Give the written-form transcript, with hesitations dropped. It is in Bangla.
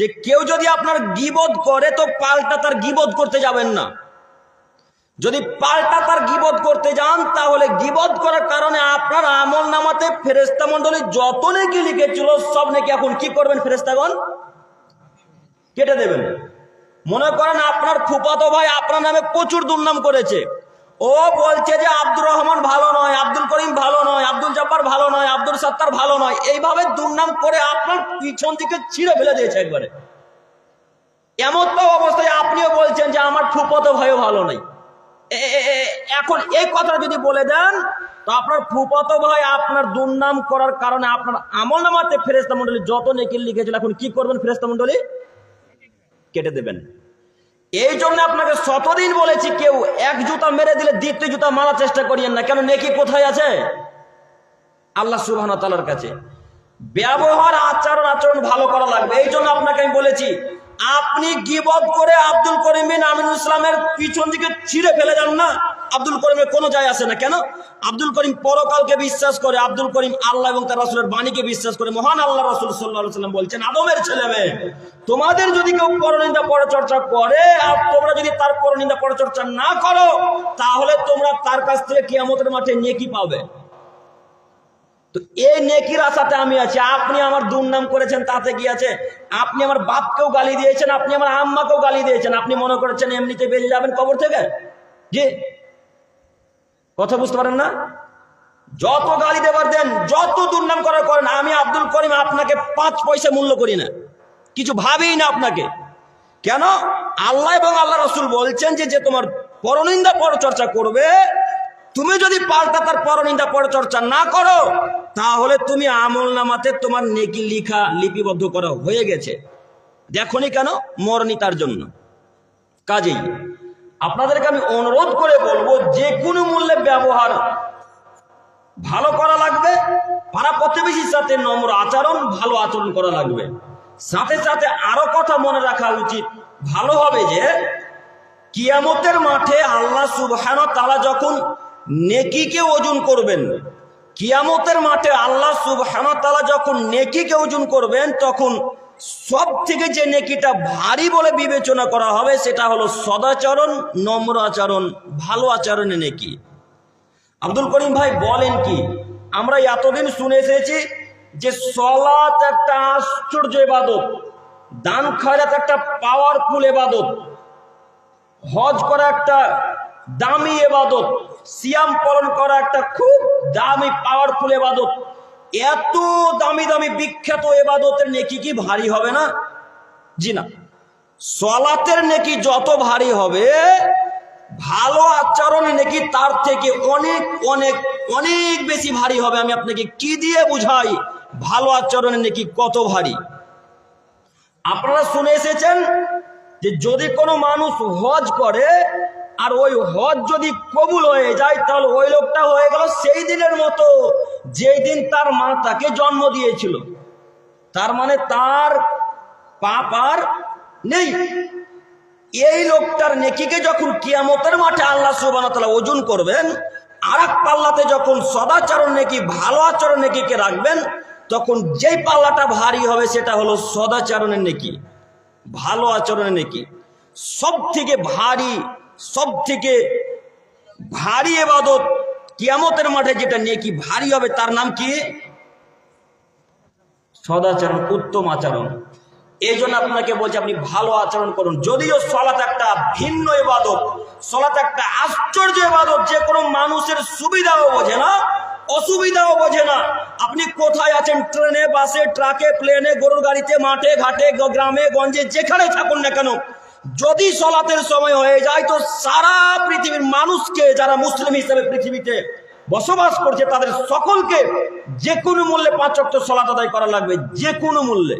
যে কেউ যদি আপনার গীবত করে তো পাল্টা তার গীবত করতে যাবেন না। যদি পাল্টা তার গীবত করতে যান তাহলে গীবত করার কারণে আপনার আমল নামাতে ফেরেশতা মণ্ডলী যত নেকি লিখেছিল সব নেকি এখন কি করবেন? ফেরেশতাগণ কেটে দেবেন। মনে করেন আপনার ফুফাতো ভাই আপনার নামে প্রচুর দুর্নাম করেছে, ও বলছে যে আব্দুর রহমান ভালো নয়, আব্দুল করিম ভালো নয়, আব্দুল জব্বার ভালো নয়, আব্দুল সত্তার ভালো নয়, এইভাবে দুর্নাম করে আপনার পিছন থেকে ছিঁড়ে ফেলে দিয়েছে একবারে। এমন তো অবস্থায় আপনিও বলছেন যে আমার ফুফাতো ভাইও ভালো নয়। এখন এই কথা যদি বলে দেন তো আপনার ফুফাতো ভাই আপনার দুর্নাম করার কারণে আপনার আমল নামাতে ফেরেশতা মণ্ডলী যত নেকি লিখেছিল এখন কি করবেন? ফেরেশতা মণ্ডলী কেটে দেবেন। এই জন্য আপনাকে শতদিন বলেছি কেউ এক জুতা মেরে দিলে দ্বিতীয় জুতা মারার চেষ্টা করিয়েন না। কেন? নেকি কোথায় আছে? আল্লাহ সুবহানাহু ওয়া তাআলার কাছে। ব্যবহার আচরণ ভালো করা লাগবে। এই জন্য আপনাকে আমি বলেছি আপনি গীবত করে আব্দুল করিম বিন আমিনুল ইসলামের পিছন দিকে ছিঁড়ে ফেলে যান না। আব্দুল করিমের কোনো যায় আসে না। কেন? আব্দুল করিম পরকালকে বিশ্বাস করে, আব্দুল করিম আল্লাহ এবং তার রাসূলের বাণীকে বিশ্বাস করে। মহান আল্লাহ রাসূল সাল্লাল্লাহু আলাইহি ওয়াসাল্লাম বলছেন, আদমের ছেলে মেয়ে তোমাদের যদি কেউ পরনিন্দা পরচর্চা করে আর তোমরা যদি তার পরনিন্দা পরচর্চা না করো তাহলে তোমরা তার কাছ থেকে কিয়ামতের মাঠে নেকি পাবে। তো এই নেকির আশাতে আমি আছি। আপনি আমার দুর্নাম করেছেন তাতে কি আছে? আপনি আমার বাপকেও গালি দিয়েছেন, আপনি আমার আম্মাকেও গালি দিয়েছেন, আপনি মনে করেছেন এমনিতে বেঁচে যাবেন কবর থেকে? জি, কথা বুঝতে পারেন না? যত গালি দেবার দেন, যত দুর্নাম করার করেন, আমি আব্দুল করিম আপনাকে 5 পয়সা মূল্য করি না, কিছু ভাবেই না আপনাকে। কেন? আল্লাহ এবং আল্লাহ রাসূল বলছেন যে তোমার পরনিন্দা পরচর্চা করবে, তুমি যদি পাল্টা তার পরনিন্দা পরচর্চা না করো তাহলে তুমি আমল নামাতে তোমার নেকি লিখা লিপিবদ্ধ করা হয়ে গেছে। দেখোনি কেন? মরনি তার জন্য। কাজেই আপনাদেরকে আমি অনুরোধ করে বলবো যে কোনো মূল্যে ব্যবহার ভালো করা লাগবে, পাড়া প্রতিবেশীর সাথে নম্র আচরণ ভালো আচরণ করা লাগবে। সাথে সাথে আরো কথা মনে রাখা উচিত, ভালো হবে যে কিয়ামতের মাঠে আল্লাহ সুবহানাহু ওয়া তাআলা যখন নেকিকে ওজন করবেন, কিয়ামতের মাঠে আল্লাহ সুবহানাহু ওয়া তাআলা যখন নেকিকে ওজন করবেন তখন সব থেকে যে নেকিটা ভারী বলে বিবেচনা করা হবে সেটা হলো সদাচরণ, নম্র আচরণ, ভালো আচরণের নেকি। আব্দুল করিম ভাই বলেন কি, আমরা এতদিন শুনে এসেছি যে সালাত একটা আশ্চর্য ইবাদত, দান খয়রাত একটা পাওয়ারফুল ইবাদত, হজ করা একটা দামি ইবাদত, সিয়াম পালন করা একটা খুব দামি পাওয়ারফুল ইবাদত। এত দামি দামি বিখ্যাত ইবাদতের নেকি কি ভারী হবে না? জি না। সালাতের নেকি যত ভারী হবে ভালো আচরণের নেকি তার থেকে অনেক অনেক অনেক বেশি ভারী হবে। আমি আপনাকে কি দিয়ে বুঝাই ভালো আচরণের নেকি কত ভারী? আপনারা শুনে এসেছেন যে যদি কোনো মানুষ হজ করে আর ওই হজ যদি কবুল হয়ে যায় তাহলে ওই লোকটা হয়ে গেল সেই দিনের মতো যেই দিন তার মা তাকে জন্ম দিয়েছিল। তার মানে তার পাপ আর নেই। এই লোকটার নেকিকে যখন কিয়ামতের মাঠে আল্লাহ সুবহানাহু ওয়া তাআলা ওজন করবেন, আর এক পাল্লাতে যখন সদাচরণ নেকি ভালো আচরণ নেকিকে রাখবেন তখন যেই পাল্লাটা ভারী হবে সেটা হলো সদাচরণের নেকি, ভালো আচরণের নেকি। সব থেকে ভারী ইবাদত কিয়ামতের মাঠে যেটা নেকি ভারী হবে তার নাম কি? সদাচরণ, উত্তম আচরণ। এই জন্য আপনাকে বলছি আপনি ভালো আচরণ করুন। যদিও সালাত একটা ভিন্ন ইবাদত, সালাত একটা আশ্চর্য ইবাদত, যে কোনো মানুষের সুবিধাও বোঝে না অসুবিধাও বোঝে না। আপনি কোথায় আছেন, ট্রেনে, বাসে, ট্রাকে, প্লেনে, গরুর গাড়িতে, মাঠে ঘাটে, গ্রামে গঞ্জে, যেখানে থাকুন না কেন, যদি সালাতের সময় হয়ে যায় তো সারা পৃথিবীর মানুষকে, যারা মুসলিম হিসেবে পৃথিবীতে বসবাস করছে তাদের সকলকে যে কোনো মূল্যে 5 ওয়াক্ত সালাত আদায় করা লাগবে, যে কোনো মূল্যে।